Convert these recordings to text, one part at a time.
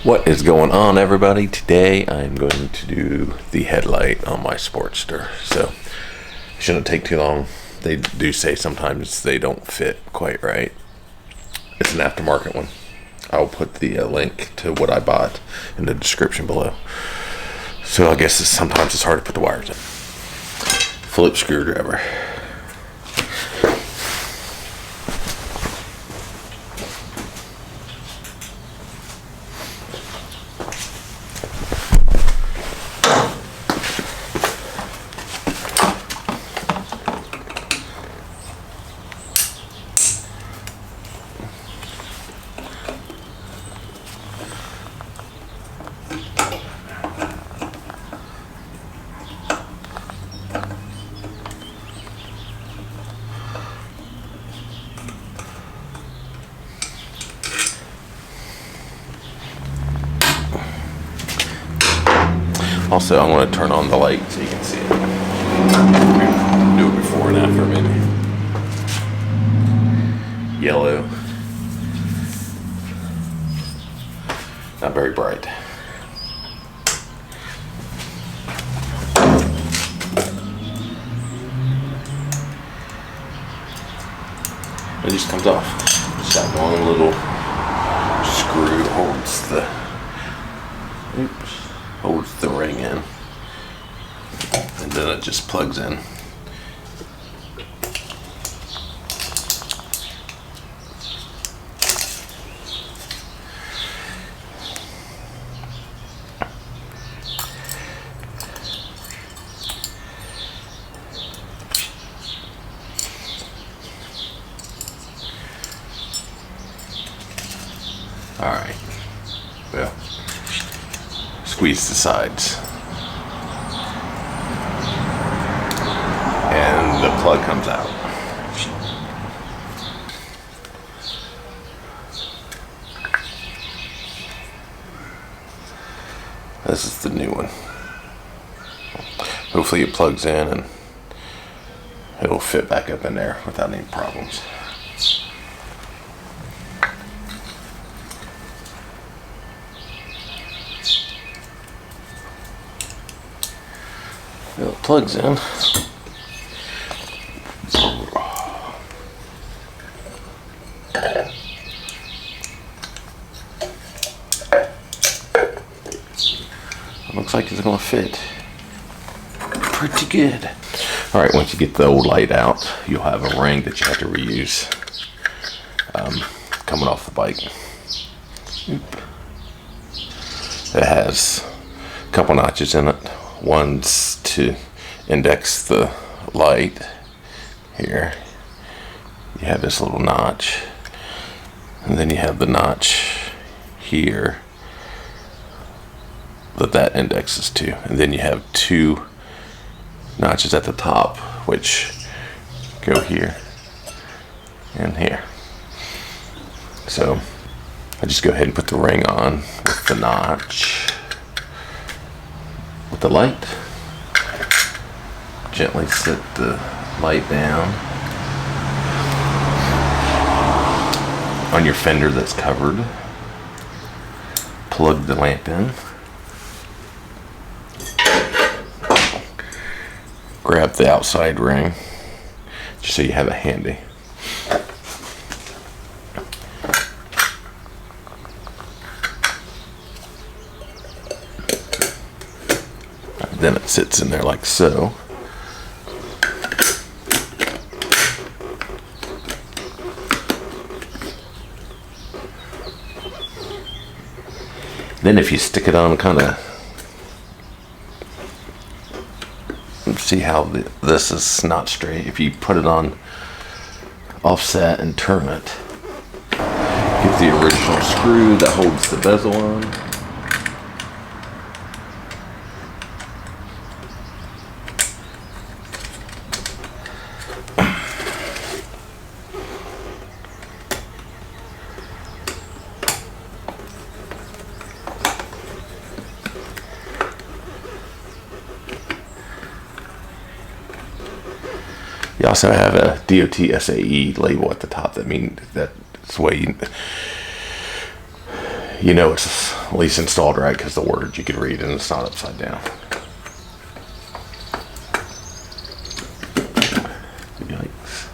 What is going on, everybody? Today I'm going to do the headlight on my Sportster. So it shouldn't take too long. They do say sometimes they don't fit quite right. It's an aftermarket one. I'll put the link to what I bought in the description below. So I guess sometimes it's hard to put the wires in. Flip screwdriver. Also, I want to turn on the light so you can see it. Do it before and after, maybe. Yellow. Not very bright. It just comes off. Just that one little screw holds the ring in, and then it just plugs in. All right, well, squeeze the sides, and the plug comes out. This is the new one. Hopefully it plugs in and it'll fit back up in there without any problems. It plugs in. It looks like it's going to fit pretty good. All right, once you get the old light out, you'll have a ring that you have to reuse coming off the bike. It has a couple notches in it. One's to index the light. Here you have this little notch, and then you have the notch here that indexes to, and then you have two notches at the top which go here and here. So I just go ahead and put the ring on with the notch, with the light. Gently set the light down on your fender that's covered. Plug the lamp in. Grab the outside ring just so you have it handy. Then it sits in there like so. Then if you stick it on kind of, see how this is not straight. If you put it on offset and turn it, get the original screw that holds the bezel on. You also have a DOT SAE label at the top. That means that's the way You know it's at least installed right because the words you can read and it's not upside down. Yikes.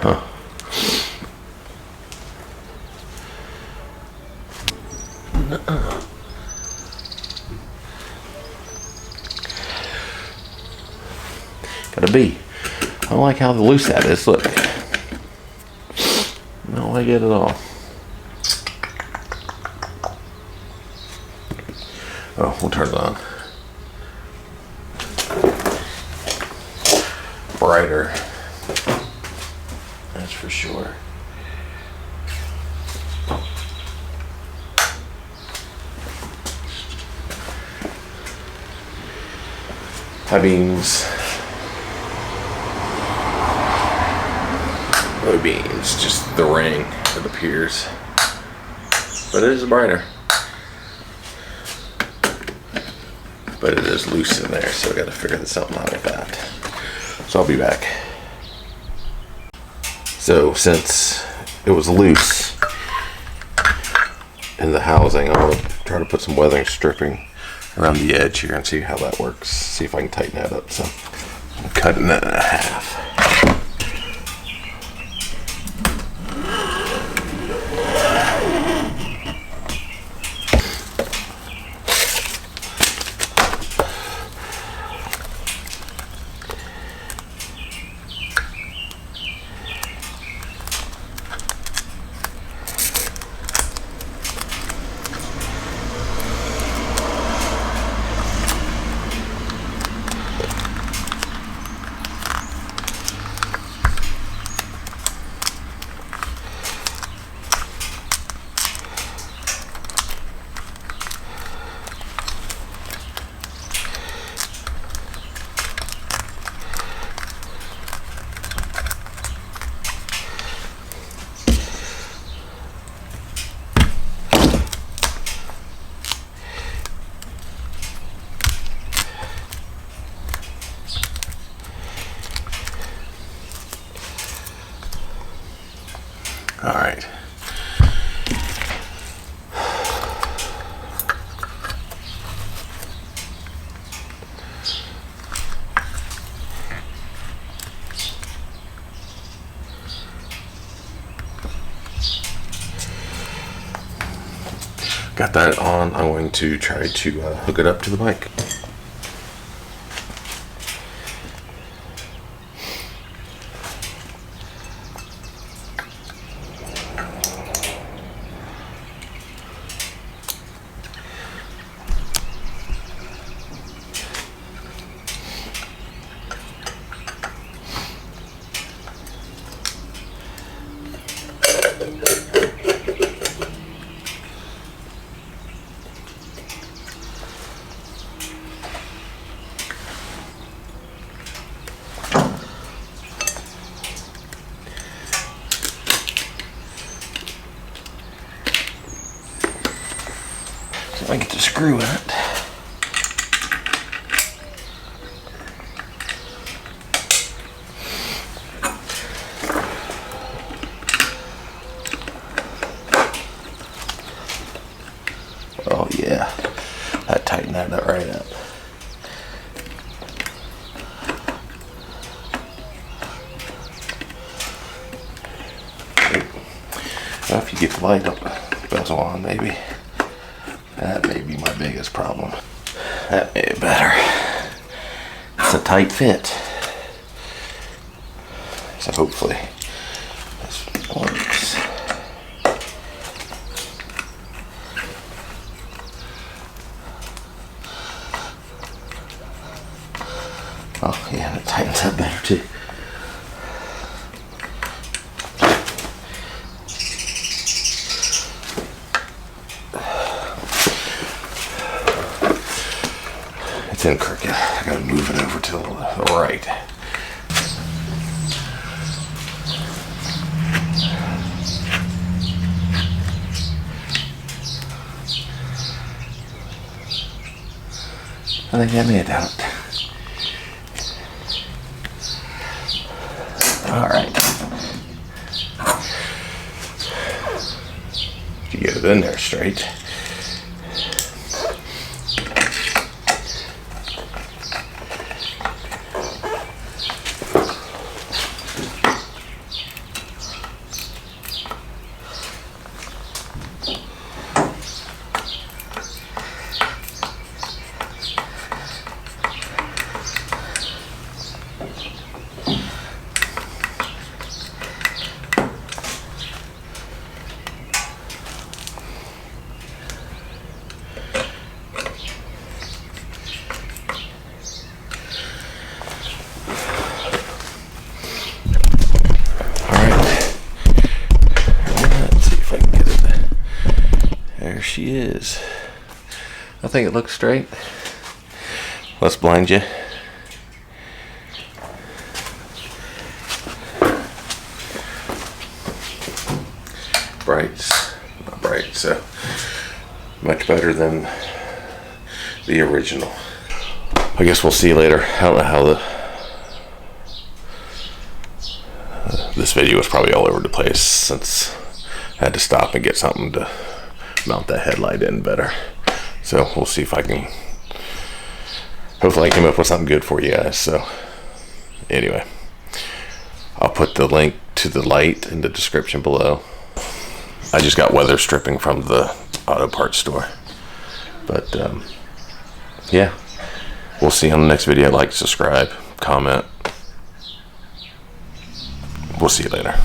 Huh. Gotta be. I don't like how loose that is. Look. I don't like it at all. Oh, we'll turn it on. Brighter. That's for sure. High beams. Low beams, just the ring, it appears. But it is brighter. But it is loose in there, so I gotta figure something out with that. So I'll be back. So since it was loose in the housing, I'm gonna try to put some weathering stripping around the edge here and see how that works. See if I can tighten that up. So I'm cutting that in half. All right. Got that on. I'm going to try to hook it up to the bike. I get to screw in it. Oh yeah, that tightened that right up. Well, if you get the light up bezel on, maybe. That may be my biggest problem. That may be better. It's a tight fit. So hopefully this works. Oh yeah, it tightens up better too. It's in crooked. I gotta move it over to the right. I think I made it out. All right. You get it in there straight. There she is. I think it looks straight. Let's blind you. Brights, not bright, so much better than the original. I guess we'll see later. I don't know how this video was probably all over the place since I had to stop and get something to mount that headlight in better. So we'll see if I can, hopefully I came up with something good for you guys. So anyway, I'll put the link to the light in the description below. I just got weather stripping from the auto parts store. But yeah, we'll see you on the next video. Like, subscribe, comment. We'll see you later.